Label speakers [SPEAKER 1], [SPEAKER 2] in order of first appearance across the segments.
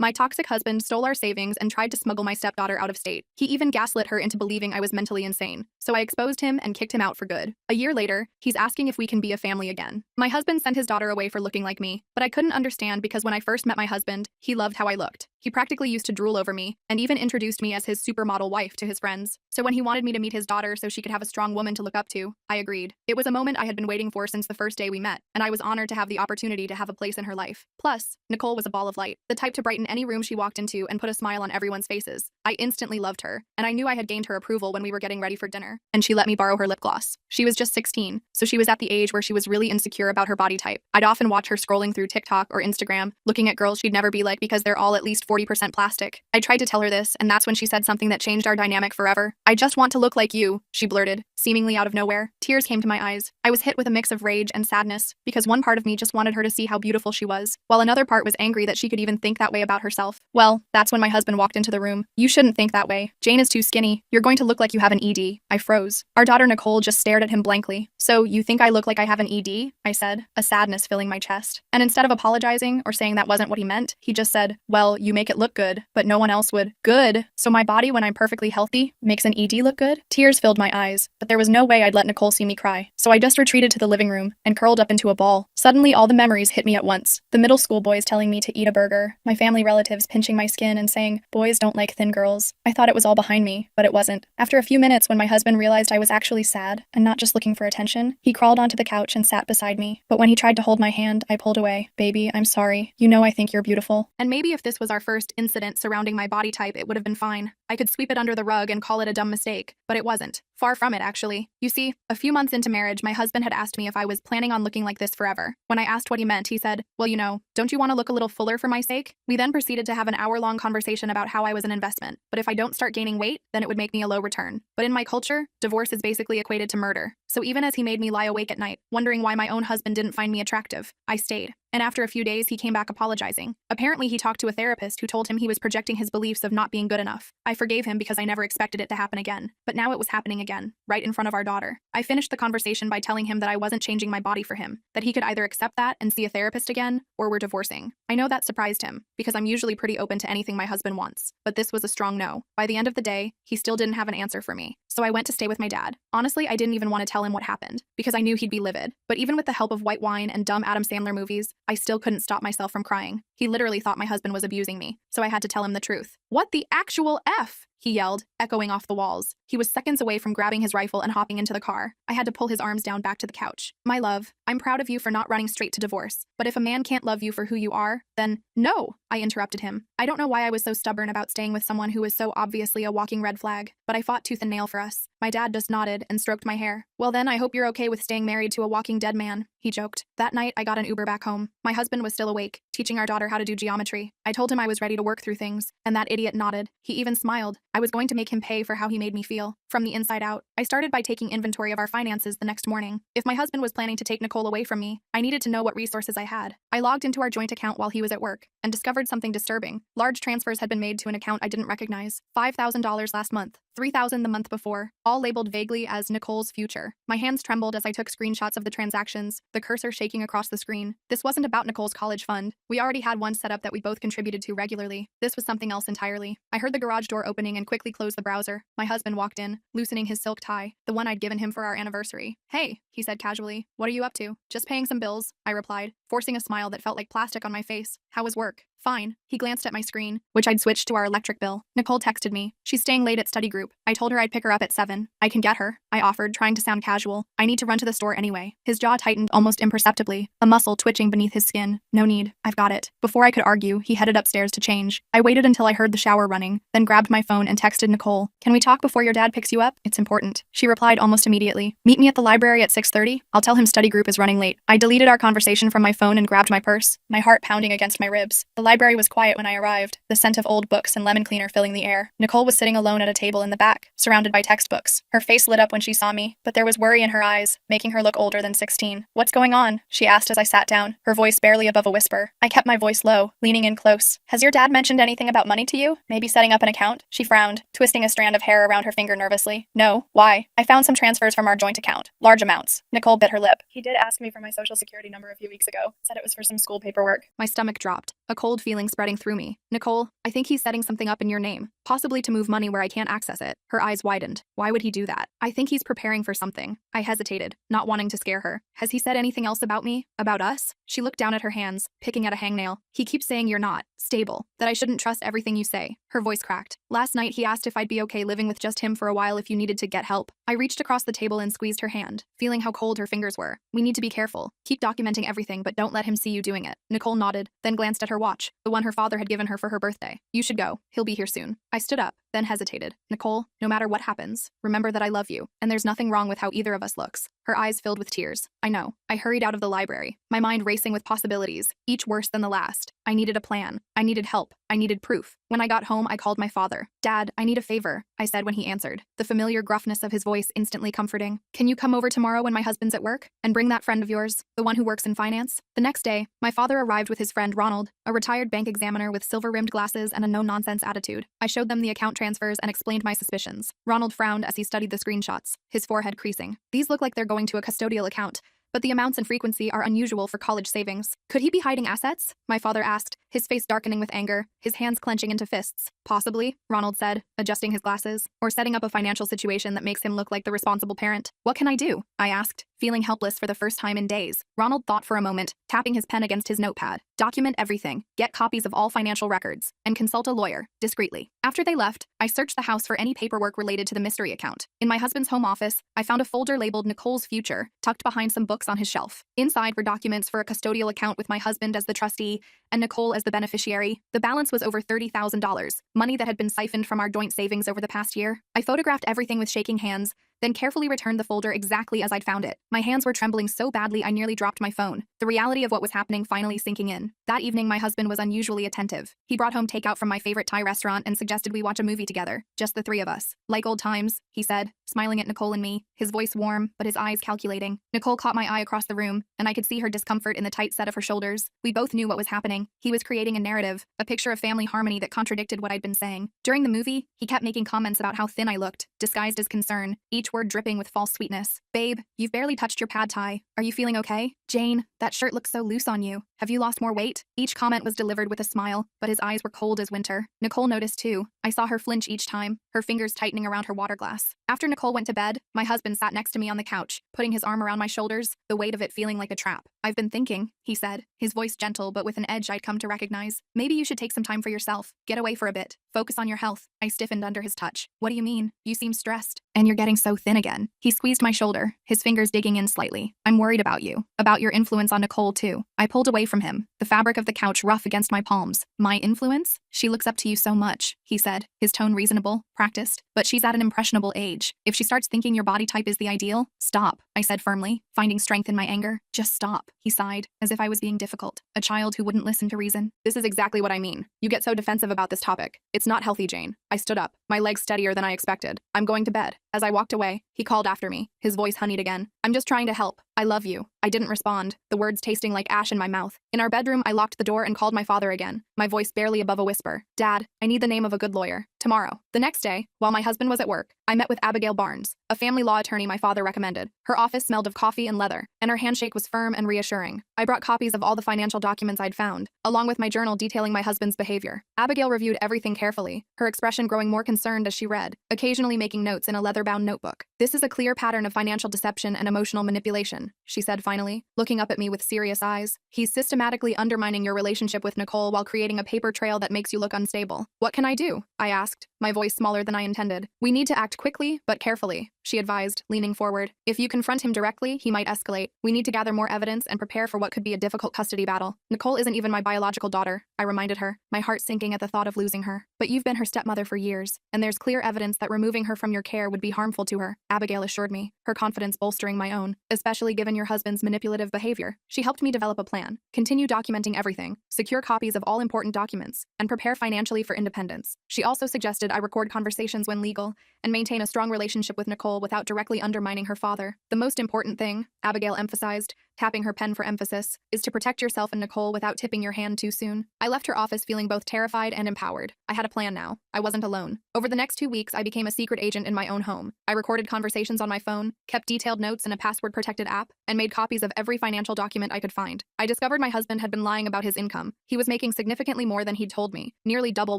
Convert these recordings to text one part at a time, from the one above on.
[SPEAKER 1] My toxic husband stole our savings and tried to smuggle my stepdaughter out of state. He even gaslit her into believing I was mentally insane. So I exposed him and kicked him out for good. A year later, he's asking if we can be a family again. My husband sent his daughter away for looking like me, but I couldn't understand because when I first met my husband, he loved how I looked. He practically used to drool over me and even introduced me as his supermodel wife to his friends. So when he wanted me to meet his daughter so she could have a strong woman to look up to, I agreed. It was a moment I had been waiting for since the first day we met, and I was honored to have the opportunity to have a place in her life. Plus, Nicole was a ball of light, the type to brighten any room she walked into and put a smile on everyone's faces. I instantly loved her, and I knew I had gained her approval when we were getting ready for dinner, and she let me borrow her lip gloss. She was just 16, so she was at the age where she was really insecure about her body type. I'd often watch her scrolling through TikTok or Instagram, looking at girls she'd never be like because they're all at least 40% plastic. I tried to tell her this, and that's when she said something that changed our dynamic forever. "I just want to look like you," she blurted, seemingly out of nowhere. Tears came to my eyes. I was hit with a mix of rage and sadness, because one part of me just wanted her to see how beautiful she was, while another part was angry that she could even think that way about herself. Well, that's when my husband walked into the room. "You shouldn't think that way. Jane is too skinny. You're going to look like you have an ED." I froze. Our daughter Nicole just stared at him blankly. "So, you think I look like I have an ED?" I said, a sadness filling my chest. And instead of apologizing or saying that wasn't what he meant, he just said, "Well, you make it look good, but no one else would." Good? So my body, when I'm perfectly healthy, makes an ED look good? Tears filled my eyes, but there was no way I'd let Nicole see me cry. So I just retreated to the living room and curled up into a ball. Suddenly, all the memories hit me at once. The middle school boys telling me to eat a burger, my family relatives pinching my skin and saying, "Boys don't like thin girls." I thought it was all behind me, but it wasn't. After a few minutes, when my husband realized I was actually sad and not just looking for attention, he crawled onto the couch and sat beside me. But when he tried to hold my hand, I pulled away. "Baby, I'm sorry. You know I think you're beautiful." And maybe if this was our first incident surrounding my body type, it would have been fine. I could sweep it under the rug and call it a dumb mistake, but it wasn't. Far from it, actually. You see, a few months into marriage, my husband had asked me if I was planning on looking like this forever. When I asked what he meant, he said, "Well, you know, don't you want to look a little fuller for my sake?" We then proceeded to have an hour-long conversation about how I was an investment, but if I don't start gaining weight, then it would make me a low return. But in my culture, divorce is basically equated to murder. So even as he made me lie awake at night, wondering why my own husband didn't find me attractive, I stayed. And after a few days, he came back apologizing. Apparently, he talked to a therapist who told him he was projecting his beliefs of not being good enough. I forgave him because I never expected it to happen again. But now it was happening again, right in front of our daughter. I finished the conversation by telling him that I wasn't changing my body for him, that he could either accept that and see a therapist again, or we're divorcing. I know that surprised him, because I'm usually pretty open to anything my husband wants. But this was a strong no. By the end of the day, he still didn't have an answer for me. So I went to stay with my dad. Honestly, I didn't even want to tell him what happened, because I knew he'd be livid. But even with the help of white wine and dumb Adam Sandler movies, I still couldn't stop myself from crying. He literally thought my husband was abusing me, so I had to tell him the truth. "What the actual F?" he yelled, echoing off the walls. He was seconds away from grabbing his rifle and hopping into the car. I had to pull his arms down back to the couch. "My love, I'm proud of you for not running straight to divorce. But if a man can't love you for who you are, then no," I interrupted him. I don't know why I was so stubborn about staying with someone who was so obviously a walking red flag, but I fought tooth and nail for us. My dad just nodded and stroked my hair. "Well then, I hope you're okay with staying married to a walking dead man," he joked. That night, I got an Uber back home. My husband was still awake, teaching our daughter how to do geometry. I told him I was ready to work through things, and that idiot nodded. He even smiled. I was going to make him pay for how he made me feel, from the inside out. I started by taking inventory of our finances the next morning. If my husband was planning to take Nicole away from me, I needed to know what resources I had. I logged into our joint account while he was at work, and discovered something disturbing. Large transfers had been made to an account I didn't recognize. $5,000 last month, $3,000 the month before, all labeled vaguely as Nicole's future. My hands trembled as I took screenshots of the transactions, the cursor shaking across the screen. This wasn't about Nicole's college fund. We already had one set up that we both contributed to regularly. This was something else entirely. I heard the garage door opening and quickly closed the browser. My husband walked in, loosening his silk tie, the one I'd given him for our anniversary. "Hey," he said casually. "What are you up to?" "Just paying some bills," I replied, forcing a smile that felt like plastic on my face. "How was work?" "Fine." He glanced at my screen, which I'd switched to our electric bill. "Nicole texted me. She's staying late at study group. I told her I'd pick her up at 7. I can get her," I offered, trying to sound casual. "I need to run to the store anyway." His jaw tightened almost imperceptibly, a muscle twitching beneath his skin. "No need. I've got it." Before I could argue, he headed upstairs to change. I waited until I heard the shower running, then grabbed my phone and texted Nicole. "Can we talk before your dad picks you up? It's important." She replied almost immediately. "Meet me at the library at 6:30. I'll tell him study group is running late." I deleted our conversation from my phone and grabbed my purse, my heart pounding against my ribs. The library was quiet when I arrived, the scent of old books and lemon cleaner filling the air. Nicole was sitting alone at a table in the back, surrounded by textbooks. Her face lit up when she saw me, but there was worry in her eyes, making her look older than 16. "What's going on?" she asked as I sat down, her voice barely above a whisper. I kept my voice low, leaning in close. "Has your dad mentioned anything about money to you? Maybe setting up an account?" She frowned, twisting a strand of hair around her finger nervously. "No. Why?" "I found some transfers from our joint account. Large amounts." Nicole bit her lip. "He did ask me for my social security number a few weeks ago. Said it was for some school paperwork." My stomach dropped. A cold cold feeling spreading through me. Nicole, I think he's setting something up in your name, possibly to move money where I can't access it. Her eyes widened. Why would he do that? I think he's preparing for something. I hesitated, not wanting to scare her. Has he said anything else about me? About us? She looked down at her hands, picking at a hangnail. He keeps saying you're not stable, that I shouldn't trust everything you say. Her voice cracked. Last night he asked if I'd be okay living with just him for a while if you needed to get help. I reached across the table and squeezed her hand, feeling how cold her fingers were. We need to be careful. Keep documenting everything, but don't let him see you doing it. Nicole nodded, then glanced at her watch, the one her father had given her for her birthday. You should go. He'll be here soon. I stood up, then hesitated. Nicole, no matter what happens, remember that I love you, and there's nothing wrong with how either of us looks. Her eyes filled with tears. I know. I hurried out of the library, my mind racing with possibilities, each worse than the last. I needed a plan. I needed help. I needed proof. When I got home, I called my father. Dad, I need a favor, I said when he answered, the familiar gruffness of his voice instantly comforting. Can you come over tomorrow when my husband's at work? And bring that friend of yours, the one who works in finance? The next day, my father arrived with his friend Ronald, a retired bank examiner with silver-rimmed glasses and a no-nonsense attitude. I showed them the account transfers and explained my suspicions. Ronald frowned as he studied the screenshots, his forehead creasing. These look like they're going to a custodial account, but the amounts and frequency are unusual for college savings. Could he be hiding assets? My father asked, his face darkening with anger, his hands clenching into fists. Possibly, Ronald said, adjusting his glasses, or setting up a financial situation that makes him look like the responsible parent. What can I do? I asked, feeling helpless for the first time in days. Ronald thought for a moment, tapping his pen against his notepad. Document everything, get copies of all financial records, and consult a lawyer, discreetly. After they left, I searched the house for any paperwork related to the mystery account. In my husband's home office, I found a folder labeled Nicole's Future, tucked behind some books on his shelf. Inside were documents for a custodial account with my husband as the trustee and Nicole as the beneficiary. The balance was over $30,000, money that had been siphoned from our joint savings over the past year. I photographed everything with shaking hands, then carefully returned the folder exactly as I'd found it. My hands were trembling so badly I nearly dropped my phone, the reality of what was happening finally sinking in. That evening, my husband was unusually attentive. He brought home takeout from my favorite Thai restaurant and suggested we watch a movie together, just the three of us. Like old times, he said, smiling at Nicole and me, his voice warm, but his eyes calculating. Nicole caught my eye across the room, and I could see her discomfort in the tight set of her shoulders. We both knew what was happening. He was creating a narrative, a picture of family harmony that contradicted what I'd been saying. During the movie, he kept making comments about how thin I looked, disguised as concern, each word dripping with false sweetness. Babe, you've barely touched your pad thai. Are you feeling okay? Jane, that shirt looks so loose on you. Have you lost more weight? Each comment was delivered with a smile, but his eyes were cold as winter. Nicole noticed too. I saw her flinch each time, her fingers tightening around her water glass. After Nicole went to bed, my husband sat next to me on the couch, putting his arm around my shoulders, the weight of it feeling like a trap. I've been thinking, he said, his voice gentle but with an edge I'd come to recognize. Maybe you should take some time for yourself. Get away for a bit. Focus on your health. I stiffened under his touch. What do you mean? You seem stressed. And you're getting so thin again. He squeezed my shoulder, his fingers digging in slightly. I'm worried about you. About your influence on Nicole, too. I pulled away from him, the fabric of the couch rough against my palms. My influence? She looks up to you so much, he said, his tone reasonable, practiced. But she's at an impressionable age. If she starts thinking your body type is the ideal, stop, I said firmly, finding strength in my anger. Just stop, he sighed, as if I was being difficult. A child who wouldn't listen to reason. This is exactly what I mean. You get so defensive about this topic. It's not healthy, Jane. I stood up, my legs steadier than I expected. I'm going to bed. As I walked away, he called after me, his voice honeyed again. I'm just trying to help. I love you. I didn't respond, the words tasting like ash in my mouth. In our bedroom, I locked the door and called my father again, my voice barely above a whisper. Dad, I need the name of a good lawyer. Tomorrow. The next day, while my husband was at work, I met with Abigail Barnes, a family law attorney my father recommended. Her office smelled of coffee and leather, and her handshake was firm and reassuring. I brought copies of all the financial documents I'd found, along with my journal detailing my husband's behavior. Abigail reviewed everything carefully, her expression growing more concerned as she read, occasionally making notes in a leather-bound notebook. This is a clear pattern of financial deception and emotional manipulation, she said finally, looking up at me with serious eyes. He's systematically undermining your relationship with Nicole while creating a paper trail that makes you look unstable. What can I do? I asked, my voice smaller than I intended. We need to act quickly, but carefully, she advised, leaning forward. If you confront him directly, he might escalate. We need to gather more evidence and prepare for what could be a difficult custody battle. Nicole isn't even my biological daughter, I reminded her, my heart sinking at the thought of losing her. But you've been her stepmother for years, and there's clear evidence that removing her from your care would be harmful to her, Abigail assured me, her confidence bolstering my own, especially given your husband's manipulative behavior. She helped me develop a plan, continue documenting everything, secure copies of all important documents, and prepare financially for independence. She also suggested I record conversations when legal and maintain a strong relationship with Nicole without directly undermining her father. The most important thing, Abigail emphasized, tapping her pen for emphasis, is to protect yourself and Nicole without tipping your hand too soon. I left her office feeling both terrified and empowered. I had a plan now. I wasn't alone. Over the next 2 weeks, I became a secret agent in my own home. I recorded conversations on my phone, kept detailed notes in a password-protected app, and made copies of every financial document I could find. I discovered my husband had been lying about his income. He was making significantly more than he'd told me, nearly double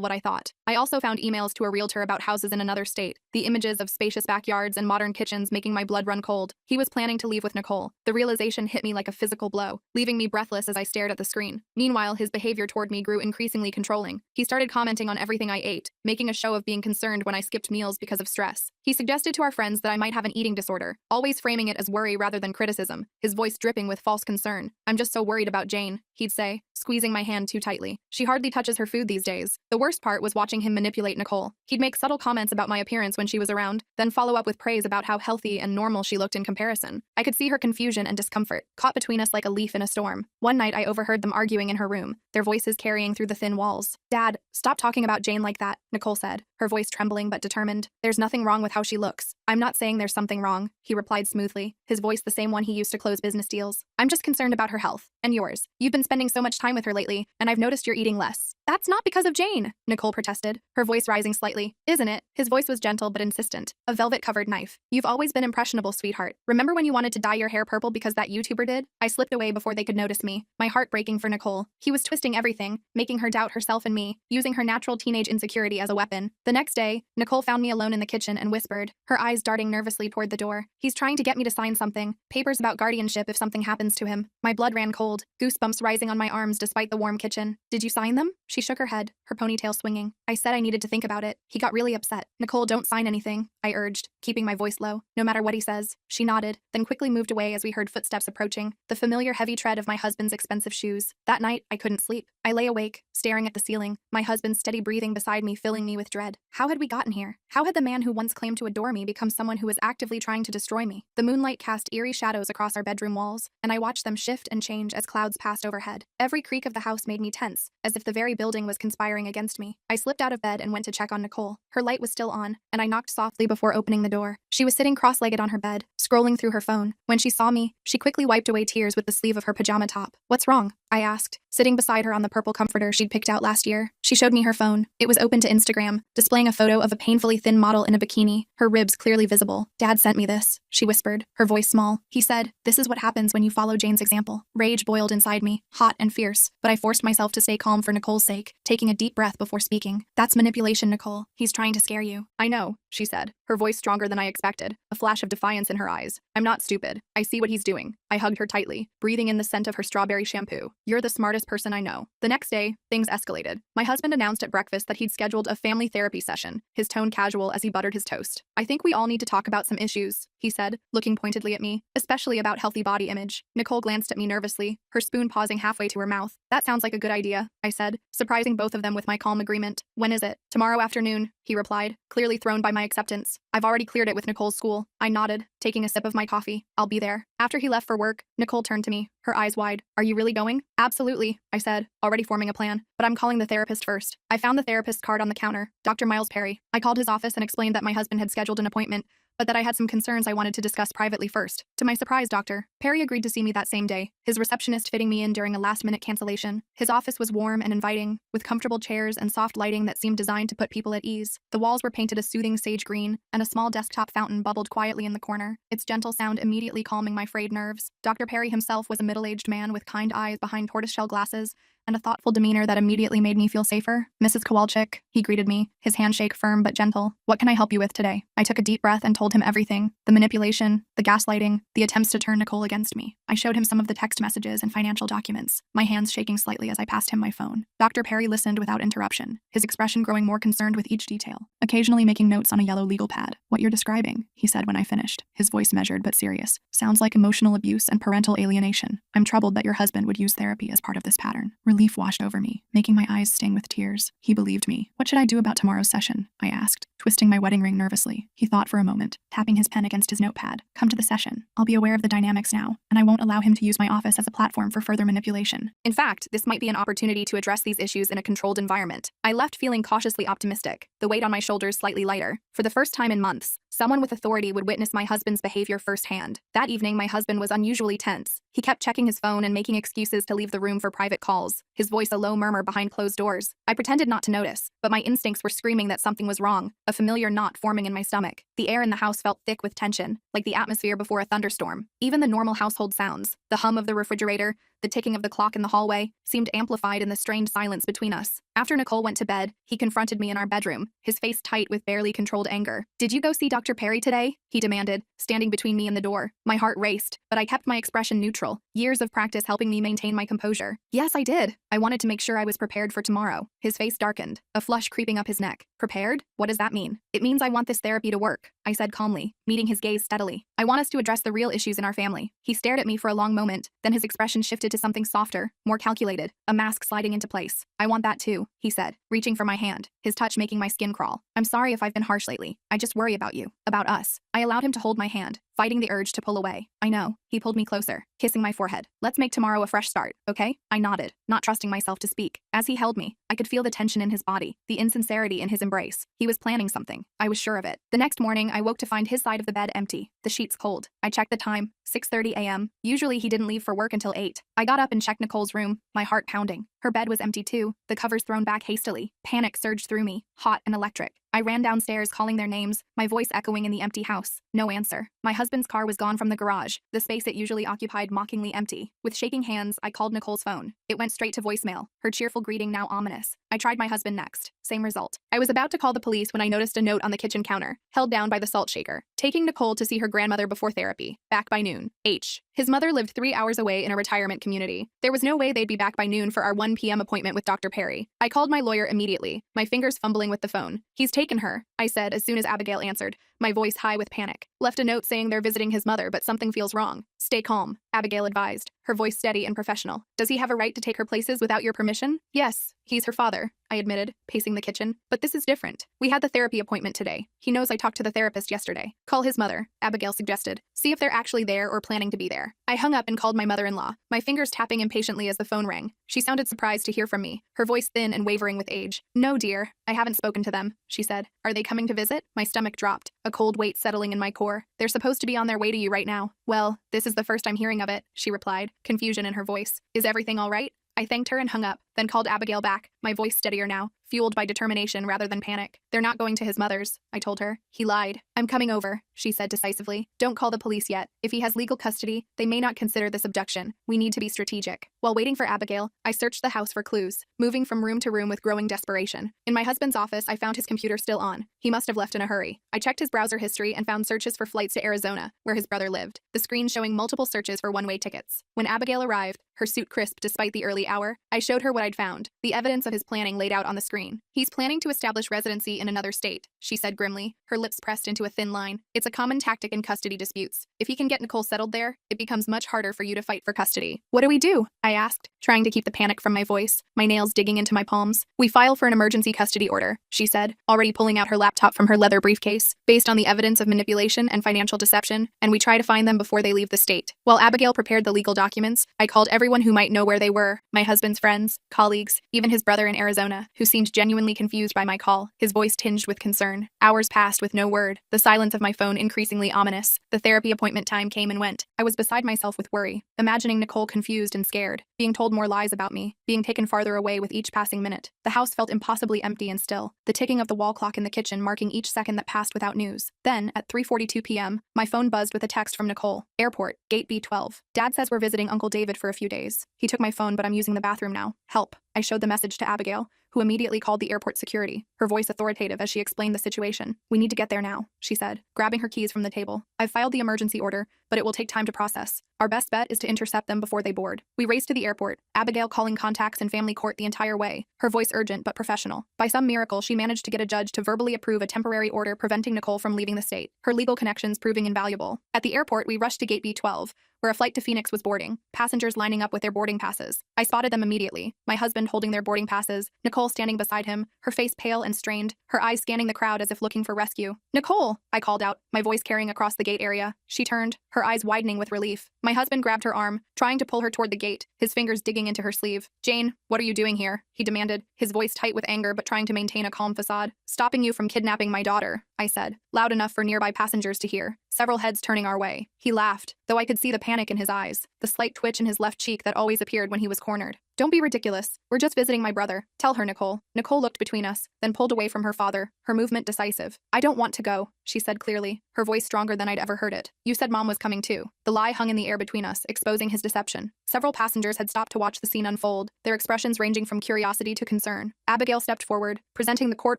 [SPEAKER 1] what I thought. I also found emails to a realtor about houses in another state, the images of spacious backyards and modern kitchens making my blood run cold. He was planning to leave with Nicole. The realization hit me like a physical blow, leaving me breathless as I stared at the screen. Meanwhile, his behavior toward me grew increasingly controlling. He started commenting on everything I ate, making a show of being concerned when I skipped meals because of stress. He suggested to our friends that I might have an eating disorder, always framing it as worry rather than criticism, his voice dripping with false concern. "I'm just so worried about Jane," he'd say, squeezing my hand too tightly. "She hardly touches her food these days." The worst part was watching him manipulate Nicole. He'd make subtle comments about my appearance when she was around, then follow up with praise about how healthy and normal she looked in comparison. I could see her confusion and discomfort, caught between us like a leaf in a storm. One night I overheard them arguing in her room, their voices carrying through the thin walls. "Dad, stop talking about Jane like that," Nicole said, her voice trembling but determined. "There's nothing wrong with how she looks." "I'm not saying there's something wrong," he replied smoothly, his voice the same one he used to close business deals. "I'm just concerned about her health, and yours. You've been spending so much time with her lately, and I've noticed you're eating less." "That's not because of Jane," Nicole protested, her voice rising slightly. "Isn't it?" His voice was gentle but insistent, a velvet-covered knife. "You've always been impressionable, sweetheart. Remember when you wanted to dye your hair purple because that YouTuber did?" I slipped away before they could notice me, my heart breaking for Nicole. He was twisting everything, making her doubt herself and me, using her natural teenage insecurity as a weapon. The next day, Nicole found me alone in the kitchen and whispered, her eyes darting nervously toward the door. "He's trying to get me to sign something. Papers about guardianship if something happens to him." My blood ran cold, goosebumps rising on my arms despite the warm kitchen. "Did you sign them?" She shook her head, her ponytail swinging. I said I needed to think about it. He got really upset. "Nicole, don't sign anything," I urged, keeping my voice low. "No matter what he says." She nodded, then quickly moved away as we heard footsteps approaching, the familiar heavy tread of my husband's expensive shoes. That night, I couldn't sleep. I lay awake, staring at the ceiling, my husband's steady breathing beside me filling me with dread. How had we gotten here? How had the man who once claimed to adore me become someone who was actively trying to destroy me? The moonlight cast eerie shadows across our bedroom walls, and I watched them shift and change as clouds passed overhead. Every creak of the house made me tense, as if the very building was conspiring against me. I slipped out of bed and went to check on Nicole. Her light was still on, and I knocked softly before opening the door. She was sitting cross-legged on her bed, scrolling through her phone. When she saw me, she quickly wiped away tears with the sleeve of her pajama top. "What's wrong?" I asked, sitting beside her on the purple comforter she'd picked out last year. She showed me her phone. It was open to Instagram, displaying a photo of a painfully thin model in a bikini, her ribs clearly visible. "Dad sent me this," she whispered, her voice small. "He said, this is what happens when you follow Jane's example." Rage boiled inside me, hot and fierce, but I forced myself to stay calm for Nicole's sake, taking a deep breath before speaking. "That's manipulation, Nicole. He's trying to scare you." "I know," she said, her voice stronger than I expected, a flash of defiance in her eyes. "I'm not stupid. I see what he's doing." I hugged her tightly, breathing in the scent of her strawberry shampoo. "You're the smartest person I know." The next day, things escalated. My husband announced at breakfast that he'd scheduled a family therapy session, his tone casual as he buttered his toast. "I think we all need to talk about some issues," he said, looking pointedly at me, "especially about healthy body image." Nicole glanced at me nervously, her spoon pausing halfway to her mouth. "That sounds like a good idea," I said, surprising both of them with my calm agreement. "When is it?" "Tomorrow afternoon," he replied, clearly thrown by my acceptance. "I've already cleared it with Nicole's school." I nodded, taking a sip of my coffee. "I'll be there." After he left for work, Nicole turned to me, her eyes wide. "Are you really going?" "Absolutely," I said, already forming a plan. "But I'm calling the therapist first." I found the therapist's card on the counter, Dr. Miles Perry. I called his office and explained that my husband had scheduled an appointment, but that I had some concerns I wanted to discuss privately first. To my surprise, Dr. Perry agreed to see me that same day, his receptionist fitting me in during a last-minute cancellation. His office was warm and inviting, with comfortable chairs and soft lighting that seemed designed to put people at ease. The walls were painted a soothing sage green, and a small desktop fountain bubbled quietly in the corner, its gentle sound immediately calming my frayed nerves. Dr. Perry himself was a middle-aged man with kind eyes behind tortoiseshell glasses, and a thoughtful demeanor that immediately made me feel safer. "Mrs. Kowalczyk," he greeted me, his handshake firm but gentle. "What can I help you with today?" I took a deep breath and told him everything. The manipulation, the gaslighting, the attempts to turn Nicole against me. I showed him some of the text messages and financial documents, my hands shaking slightly as I passed him my phone. Dr. Perry listened without interruption, his expression growing more concerned with each detail, occasionally making notes on a yellow legal pad. "What you're describing," he said when I finished, his voice measured but serious, "sounds like emotional abuse and parental alienation. I'm troubled that your husband would use therapy as part of this pattern. Relief washed over me, making my eyes sting with tears. He believed me. What should I do about tomorrow's session? I asked, twisting my wedding ring nervously. He thought for a moment, tapping his pen against his notepad. Come to the session. I'll be aware of the dynamics now, and I won't allow him to use my office as a platform for further manipulation. In fact, this might be an opportunity to address these issues in a controlled environment. I left feeling cautiously optimistic, the weight on my shoulders slightly lighter. For the first time in months, someone with authority would witness my husband's behavior firsthand. That evening, my husband was unusually tense. He kept checking his phone and making excuses to leave the room for private calls, his voice a low murmur behind closed doors. I pretended not to notice, but my instincts were screaming that something was wrong, a familiar knot forming in my stomach. The air in the house felt thick with tension, like the atmosphere before a thunderstorm. Even the normal household sounds, the hum of the refrigerator, the ticking of the clock in the hallway, seemed amplified in the strained silence between us. After Nicole went to bed, he confronted me in our bedroom, his face tight with barely controlled anger. "Did you go see Dr. Perry today?" he demanded, standing between me and the door. My heart raced, but I kept my expression neutral, years of practice helping me maintain my composure. "Yes, I did. I wanted to make sure I was prepared for tomorrow." His face darkened, a flush creeping up his neck. "Prepared? What does that mean?" "It means I want this therapy to work," I said calmly, meeting his gaze steadily. "I want us to address the real issues in our family." He stared at me for a long moment, then his expression shifted to something softer, more calculated, a mask sliding into place. "I want that too," he said, reaching for my hand, his touch making my skin crawl. "I'm sorry if I've been harsh lately. I just worry about you, about us." I allowed him to hold my hand, fighting the urge to pull away. "I know." He pulled me closer, kissing my forehead. "Let's make tomorrow a fresh start, okay?" I nodded, not trusting myself to speak. As he held me, I could feel the tension in his body, the insincerity in his embrace. He was planning something. I was sure of it. The next morning, I woke to find his side of the bed empty, the sheets cold. I checked the time, 6:30 a.m. Usually he didn't leave for work until 8. I got up and checked Nicole's room, my heart pounding. Her bed was empty too, the covers thrown back hastily. Panic surged through me, hot and electric. I ran downstairs calling their names, my voice echoing in the empty house. No answer. My husband's car was gone from the garage, the space it usually occupied mockingly empty. With shaking hands, I called Nicole's phone. It went straight to voicemail, her cheerful greeting now ominous. I tried my husband next. Same result. I was about to call the police when I noticed a note on the kitchen counter, held down by the salt shaker. "Taking Nicole to see her grandmother before therapy. Back by noon. H." His mother lived 3 hours away in a retirement community. There was no way they'd be back by noon for our 1 p.m. appointment with Dr. Perry. I called my lawyer immediately, my fingers fumbling with the phone. "He's taken her," I said as soon as Abigail answered, my voice high with panic. "Left a note saying they're visiting his mother, but something feels wrong." "Stay calm," Abigail advised, her voice steady and professional. "Does he have a right to take her places without your permission?" "Yes, he's her father," I admitted, pacing the kitchen. "But this is different. We had the therapy appointment today. He knows I talked to the therapist yesterday." "Call his mother," Abigail suggested. "See if they're actually there or planning to be there." I hung up and called my mother-in-law, my fingers tapping impatiently as the phone rang. She sounded surprised to hear from me, her voice thin and wavering with age. "No, dear, I haven't spoken to them," she said. "Are they coming to visit?" My stomach dropped, a cold weight settling in my core. "They're supposed to be on their way to you right now." "Well, this is the first I'm hearing of it," she replied, confusion in her voice. "Is everything all right?" I thanked her and hung up, then called Abigail back, my voice steadier now, fueled by determination rather than panic. "They're not going to his mother's," I told her. "He lied." "I'm coming over," she said decisively. "Don't call the police yet. If he has legal custody, they may not consider this abduction. We need to be strategic." While waiting for Abigail, I searched the house for clues, moving from room to room with growing desperation. In my husband's office, I found his computer still on. He must have left in a hurry. I checked his browser history and found searches for flights to Arizona, where his brother lived, the screen showing multiple searches for one-way tickets. When Abigail arrived, her suit crisp despite the early hour, I showed her what I'd found, the evidence of his planning laid out on the screen. "He's planning to establish residency in another state," she said grimly, her lips pressed into a thin line. "It's a common tactic in custody disputes. If he can get Nicole settled there, it becomes much harder for you to fight for custody." "What do we do?" I asked, trying to keep the panic from my voice, my nails digging into my palms. "We file for an emergency custody order," she said, already pulling out her laptop from her leather briefcase, "based on the evidence of manipulation and financial deception, and we try to find them before they leave the state." While Abigail prepared the legal documents, I called everyone who might know where they were, my husband's friends, colleagues, even his brother in Arizona, who seemed genuinely confused by my call, his voice tinged with concern. Hours passed with no word, the silence of my phone increasingly ominous. The therapy appointment time came and went. I was beside myself with worry, imagining Nicole confused and scared, being told more lies about me, being taken farther away with each passing minute. The house felt impossibly empty and still, the ticking of the wall clock in the kitchen marking each second that passed without news. Then, at 3:42 p.m., my phone buzzed with a text from Nicole. "Airport, gate B12. Dad says we're visiting Uncle David for a few days. He took my phone, but I'm using the bathroom now. Help." I showed the message to Abigail, who immediately called the airport security, her voice authoritative as she explained the situation. "We need to get there now," she said, grabbing her keys from the table. "I've filed the emergency order, but it will take time to process. Our best bet is to intercept them before they board." We raced to the airport, Abigail calling contacts in family court the entire way, her voice urgent but professional. By some miracle, she managed to get a judge to verbally approve a temporary order preventing Nicole from leaving the state, her legal connections proving invaluable. At the airport, we rushed to gate B12, where a flight to Phoenix was boarding, passengers lining up with their boarding passes. I spotted them immediately, my husband holding their boarding passes, Nicole standing beside him, her face pale and strained, her eyes scanning the crowd as if looking for rescue. "Nicole!" I called out, my voice carrying across the gate area. She turned, her eyes widening with relief. My husband grabbed her arm, trying to pull her toward the gate, his fingers digging into her sleeve. "Jane, what are you doing here?" he demanded, his voice tight with anger but trying to maintain a calm facade. "Stopping you from kidnapping my daughter," I said, loud enough for nearby passengers to hear, several heads turning our way. He laughed, though I could see the panic in his eyes, the slight twitch in his left cheek that always appeared when he was cornered. "Don't be ridiculous. We're just visiting my brother. Tell her, Nicole." Nicole looked between us, then pulled away from her father, her movement decisive. "I don't want to go," she said clearly, her voice stronger than I'd ever heard it. "You said Mom was coming too." The lie hung in the air between us, exposing his deception. Several passengers had stopped to watch the scene unfold, their expressions ranging from curiosity to concern. Abigail stepped forward, presenting the court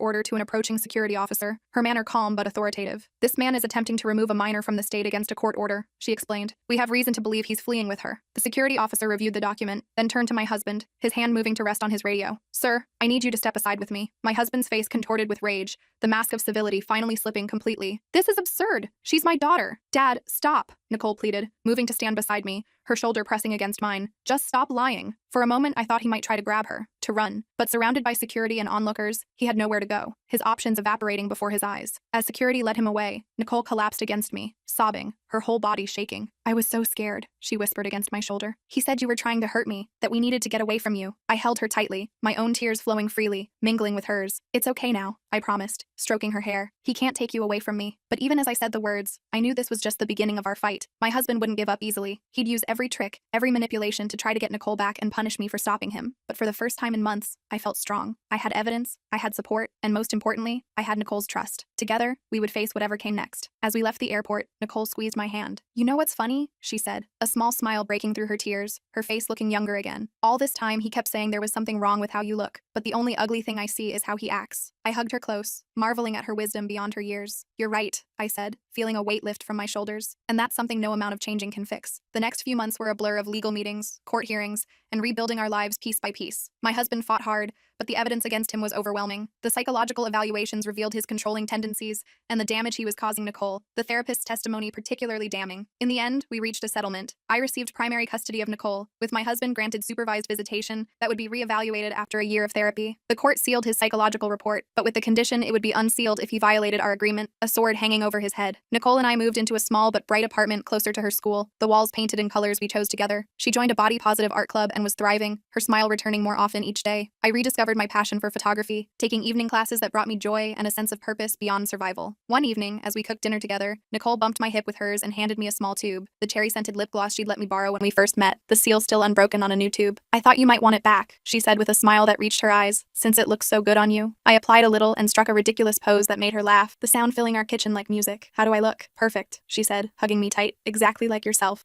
[SPEAKER 1] order to an approaching security officer, her manner calm but authoritative. "This man is attempting to remove a minor from the state against a court order," she explained. "We have reason to believe he's fleeing with her." The security officer reviewed the document, then turned to my husband, his hand moving to rest on his radio. "Sir, I need you to step aside with me." My husband's face contorted with rage, the mask of civility finally slipping completely. "This is absurd. She's my daughter." "Dad, stop," Nicole pleaded, moving to stand beside me, her shoulder pressing against mine. "Just stop lying." For a moment, I thought he might try to grab her, to run, but surrounded by security and onlookers, he had nowhere to go, his options evaporating before his eyes. As security led him away, Nicole collapsed against me, sobbing, her whole body shaking. "I was so scared," she whispered against my shoulder. "He said you were trying to hurt me, that we needed to get away from you." I held her tightly, my own tears flowing freely, mingling with hers. "It's okay now," I promised, stroking her hair. "He can't take you away from me." But even as I said the words, I knew this was just the beginning of our fight. My husband wouldn't give up easily. He'd use every trick, every manipulation to try to get Nicole back and punish me for stopping him. But for the first time in months, I felt strong. I had evidence, I had support, and most importantly, I had Nicole's trust. Together, we would face whatever came next. As we left the airport, Nicole squeezed my hand. "You know what's funny?" she said, a small smile breaking through her tears, her face looking younger again. "All this time, he kept saying there was something wrong with how you look, but the only ugly thing I see is how he acts." I hugged her close, marveling at her wisdom beyond her years. "You're right," I said, feeling a weight lift from my shoulders. "And that's something no amount of changing can fix." The next few months were a blur of legal meetings, court hearings, and rebuilding our lives piece by piece. My husband fought hard, but the evidence against him was overwhelming. The psychological evaluations revealed his controlling tendencies and the damage he was causing Nicole, the therapist's testimony particularly damning. In the end, we reached a settlement. I received primary custody of Nicole, with my husband granted supervised visitation that would be reevaluated after a year of therapy. The court sealed his psychological report, but with the condition it would be unsealed if he violated our agreement, a sword hanging over his head. Nicole and I moved into a small but bright apartment closer to her school, the walls painted in colors we chose together. She joined a body-positive art club and was thriving, her smile returning more often each day. I rediscovered my passion for photography, taking evening classes that brought me joy and a sense of purpose beyond survival. One evening, as we cooked dinner together, Nicole bumped my hip with hers and handed me a small tube, the cherry-scented lip gloss she'd let me borrow when we first met, the seal still unbroken on a new tube. "I thought you might want it back," she said with a smile that reached her eyes, "since it looks so good on you." I applied a little and struck a ridiculous pose that made her laugh, the sound filling our kitchen like music. "How do I look?" "Perfect," she said, hugging me tight, "exactly like yourself."